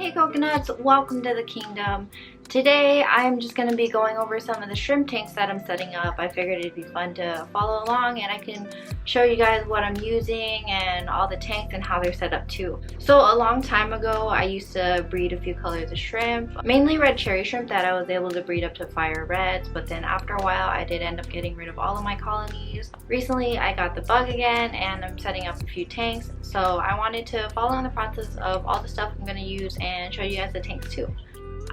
Hey coconuts, welcome to the kingdom. Today I'm just going to be going over some of the shrimp tanks that I'm setting up. I figured it'd be fun to follow along and I can show you guys what I'm using and all the tanks and how they're set up too. So a long time ago I used to breed a few colors of shrimp, mainly red cherry shrimp that I was able to breed up to fire reds, but then after a while I did end up getting rid of all of my colonies. Recently I got the bug again and I'm setting up a few tanks, so I wanted to follow in the process of all the stuff I'm going to use and show you guys the tanks too.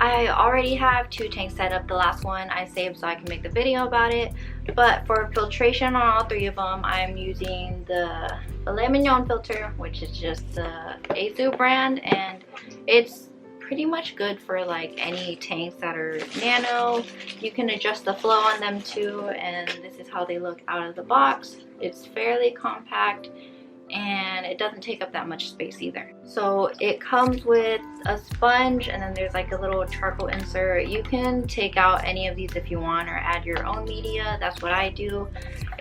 I already have 2 tanks set up. The last one I saved so I can make the video about it, but for filtration on all 3 of them I'm using the filet mignon filter, which is just the Azu brand, and it's pretty much good for like any tanks that are nano. You can adjust the flow on them too, and this is how they look out of the box. It's fairly compact and it doesn't take up that much space either. So it comes with a sponge and then there's like a little charcoal insert. You can take out any of these if you want or add your own media. That's what I do.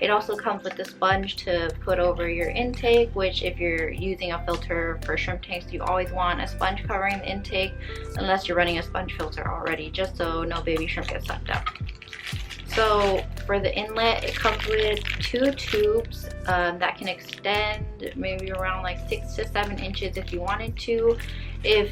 It also comes with the sponge to put over your intake, which if you're using a filter for shrimp tanks, you always want a sponge covering the intake unless you're running a sponge filter already, just so no baby shrimp gets sucked up. So for the inlet, it comes with 2 tubes that can extend maybe around like 6 to 7 inches if you wanted to. If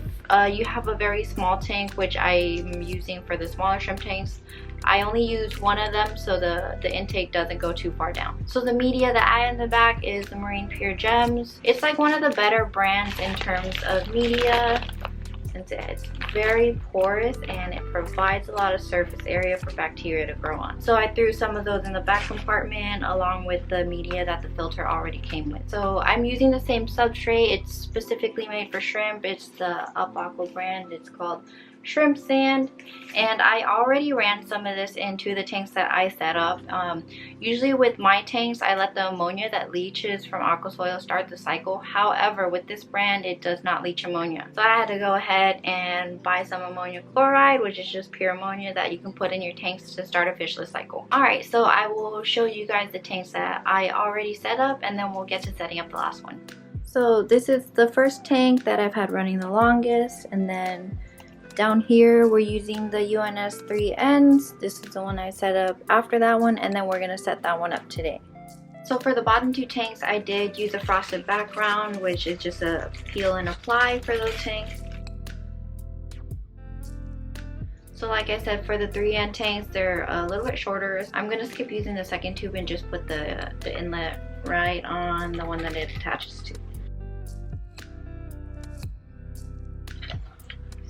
you have a very small tank, which I'm using for the smaller shrimp tanks, I only use one of them so the intake doesn't go too far down. So the media that I have in the back is the Marine Pure Gems. It's like one of the better brands in terms of media, since it's very porous and it provides a lot of surface area for bacteria to grow on. So I threw some of those in the back compartment along with the media that the filter already came with. So I'm using the same substrate. It's specifically made for shrimp. It's the Up Aqua brand. It's called Shrimp Sand, and I already ran some of this into the tanks that I set up. Usually with my tanks I let the ammonia that leaches from aqua soil start the cycle. However, with this brand it does not leach ammonia, so I had to go ahead and buy some ammonia chloride, which is just pure ammonia that you can put in your tanks to start a fishless cycle. Alright, so I will show you guys the tanks that I already set up and then we'll get to setting up the last one. So this is the first tank that I've had running the longest, and then down here we're using the UNS 3Ns. This is the one I set up after that one, and then we're going to set that one up today. So for the bottom 2 tanks I did use a frosted background, which is just a peel and apply for those tanks. So like I said, for the 3N tanks they're a little bit shorter. I'm going to skip using the second tube and just put the inlet right on the one that it attaches to.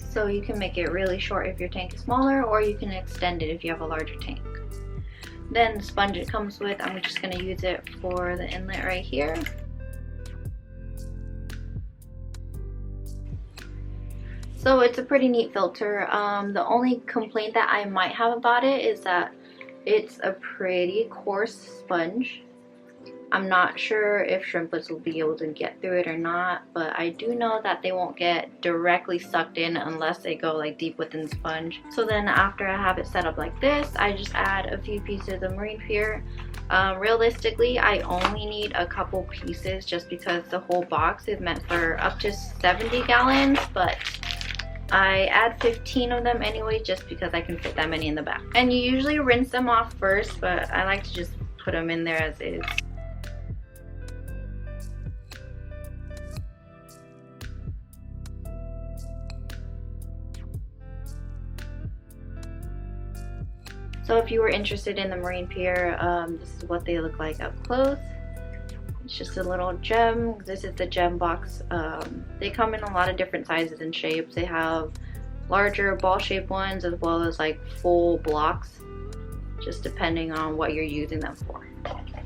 So you can make it really short if your tank is smaller, or you can extend it if you have a larger tank. Then the sponge it comes with, I'm just going to use it for the inlet right here. So it's a pretty neat filter. The only complaint that I might have about it is that it's a pretty coarse sponge. I'm not sure if shrimplets will be able to get through it or not, but I do know that they won't get directly sucked in unless they go like deep within the sponge. So then after I have it set up like this, I just add a few pieces of Marine Pure. Realistically, I only need a couple pieces just because the whole box is meant for up to 70 gallons, but I add 15 of them anyway just because I can fit that many in the back. And you usually rinse them off first, but I like to just put them in there as is. So if you were interested in the Marine Pure, this is what they look like up close. It's just a little gem. This is the gem box. They come in a lot of different sizes and shapes. They have larger ball-shaped ones as well as like full blocks, just depending on what you're using them for.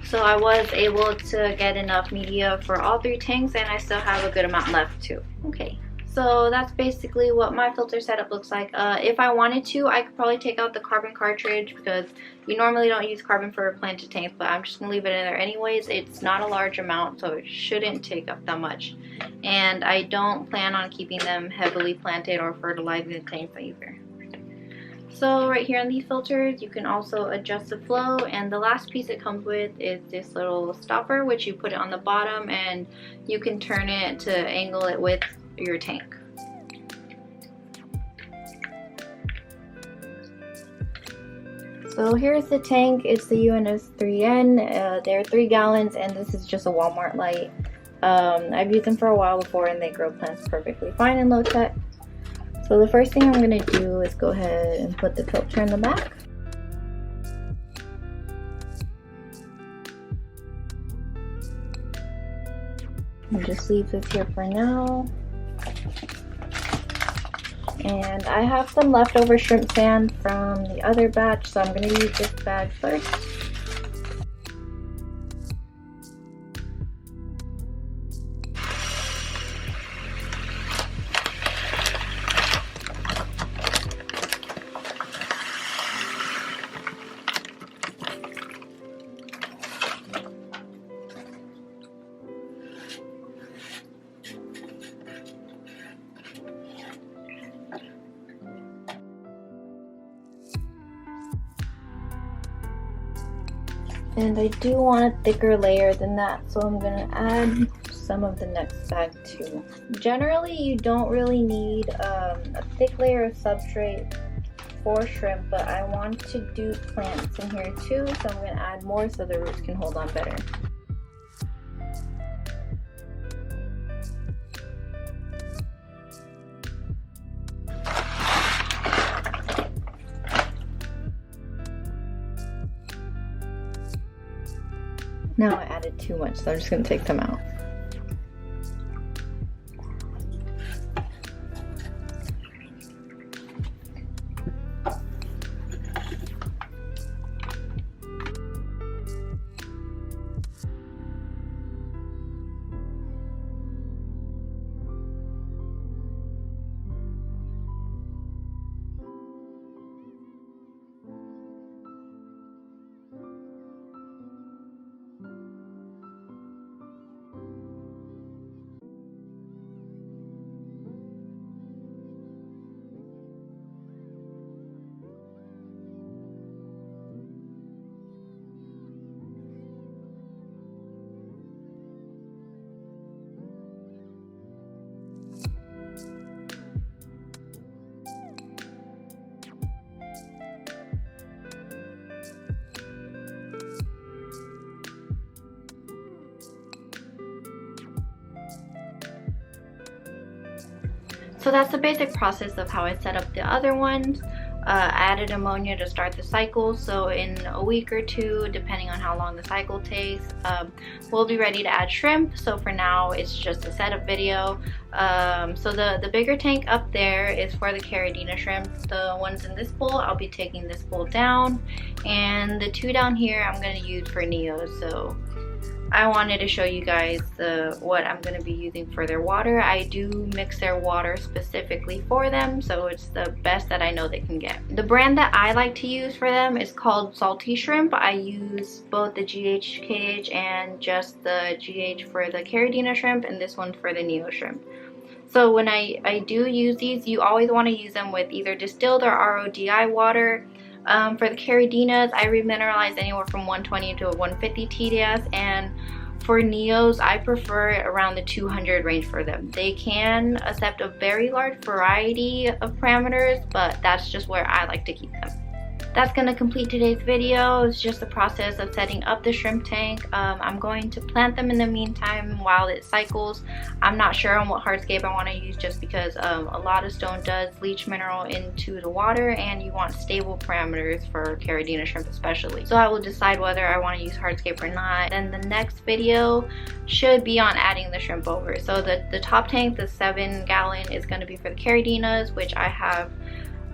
So I was able to get enough media for all 3 tanks, and I still have a good amount left too. Okay. So that's basically what my filter setup looks like. If I wanted to, I could probably take out the carbon cartridge because we normally don't use carbon for planted tanks, but I'm just going to leave it in there anyways. It's not a large amount, so it shouldn't take up that much. And I don't plan on keeping them heavily planted or fertilizing the tanks either. So right here on these filters, you can also adjust the flow, and the last piece it comes with is this little stopper, which you put it on the bottom and you can turn it to angle it with your tank. So here's the tank. It's the UNS3N. They're 3 gallons, and this is just a Walmart light. I've used them for a while before, and they grow plants perfectly fine in low tech. So the first thing I'm going to do is go ahead and put the filter in the back. I'll just leave this here for now. And I have some leftover shrimp sand from the other batch, so I'm going to use this bag first. And I do want a thicker layer than that, so I'm going to add some of the next bag too. Generally, you don't really need a thick layer of substrate for shrimp, but I want to do plants in here too, so I'm going to add more so the roots can hold on better. Now I added too much, so I'm just going to take some out. So that's the basic process of how I set up the other ones. I added ammonia to start the cycle, so in a week or two, depending on how long the cycle takes, we'll be ready to add shrimp. So for now, it's just a setup video. So the bigger tank up there is for the Caridina shrimp. The ones in this bowl, I'll be taking this bowl down, and the 2 down here I'm going to use for Neos. So I wanted to show you guys what I'm going to be using for their water. I do mix their water specifically for them, so it's the best that I know they can get. The brand that I like to use for them is called Salty Shrimp. I use both the GHKH and just the GH for the Caridina shrimp, and this one for the Neo shrimp. So when I do use these, you always want to use them with either distilled or RODI water. For the Caridinas, I remineralize anywhere from 120 to 150 TDS, and for Neos, I prefer around the 200 range for them. They can accept a very large variety of parameters, but that's just where I like to keep them. That's going to complete today's video. It's just the process of setting up the shrimp tank. I'm going to plant them in the meantime while it cycles. I'm not sure on what hardscape I want to use, just because a lot of stone does leach mineral into the water, and you want stable parameters for Caridina shrimp especially. So I will decide whether I want to use hardscape or not. Then the next video should be on adding the shrimp over. So the top tank, the 7 gallon, is going to be for the Caridinas, which I have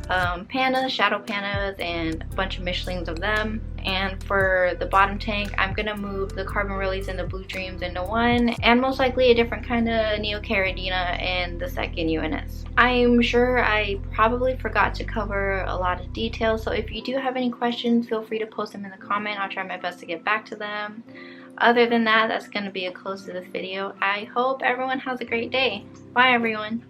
pandas, shadow pandas, and a bunch of Michelins of them. And for the bottom tank, I'm gonna move the Carbon Release and the Blue Dreams into one, and most likely a different kind of Neocaridina in the second UNS. I'm sure I probably forgot to cover a lot of details, so if you do have any questions, feel free to post them in the comment. I'll try my best to get back to them. Other than that, that's gonna be a close to this video. I hope everyone has a great day. Bye everyone.